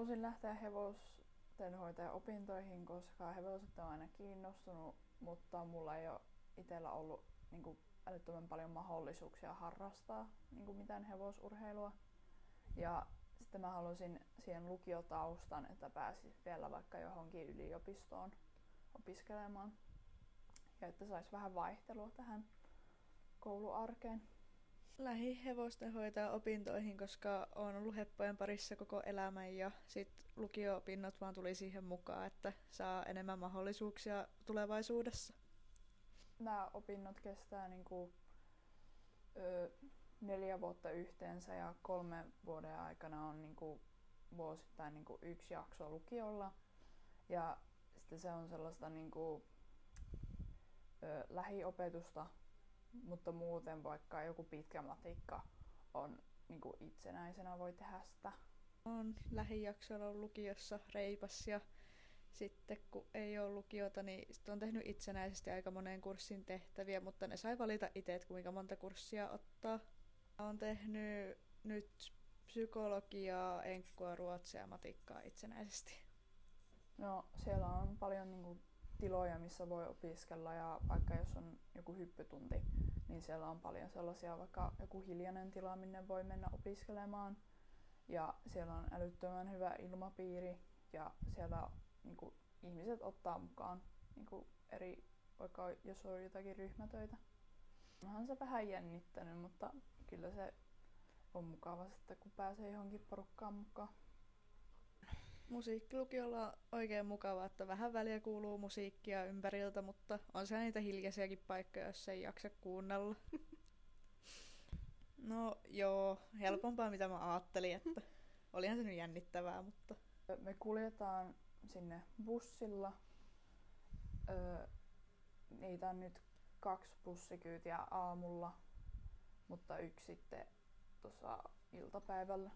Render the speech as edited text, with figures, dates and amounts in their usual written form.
halusin lähteä hevostenhoitajan opintoihin, koska hevoset on aina kiinnostunut, mutta mulla ei ole itsellä ollut niin kuin, älyttömän paljon mahdollisuuksia harrastaa niin kuin mitään hevosurheilua. Ja sitten mä halusin siihen lukiotaustan, että pääsin vielä vaikka johonkin yliopistoon opiskelemaan. Ja että sais vähän vaihtelua tähän kouluarkeen. Lähdin hevostenhoitajan opintoihin, koska olen ollut heppojen parissa koko elämän ja sit lukio-opinnot vaan tuli siihen mukaan, että saa enemmän mahdollisuuksia tulevaisuudessa. Nämä opinnot kestää niinku, 4 vuotta yhteensä ja 3 vuoden aikana on niinku, vuosittain niinku, 1 jakso lukiolla. Ja sitten se on sellaista niinku, lähiopetusta, mutta muuten vaikka joku pitkä matikka on niinku, itsenäisenä voi tehdä sitä. Olen lähijaksoilla ollut lukiossa reipas ja sitten kun ei ole lukiota, niin sitten olen tehnyt itsenäisesti aika monen kurssin tehtäviä, mutta ne sai valita itse, että kuinka monta kurssia ottaa. Olen tehnyt nyt psykologiaa, enkkua, ruotsia ja matikkaa itsenäisesti. No siellä on paljon niinku, tiloja, missä voi opiskella ja vaikka jos on joku hyppytunti, niin siellä on paljon sellaisia vaikka joku hiljainen tila, minne voi mennä opiskelemaan. Ja siellä on älyttömän hyvä ilmapiiri ja siellä niinku, ihmiset ottaa mukaan niinku, eri, vaikka jos on jotakin ryhmätöitä. Onhan se vähän jännittänyt, mutta kyllä se on mukava sitten, kun pääsee johonkin porukkaan mukaan. Musiikkilukiolla on oikein mukavaa, että vähän väliä kuuluu musiikkia ympäriltä, mutta on siellä niitä hiljaisiakin paikkoja, jos ei jaksa kuunnella. No joo, helpompaa mitä mä ajattelin, että olihan se nyt jännittävää, mutta... Me kuljetaan sinne bussilla. Niitä on nyt 2 bussikyytiä aamulla, mutta 1 sitten tuossa iltapäivällä.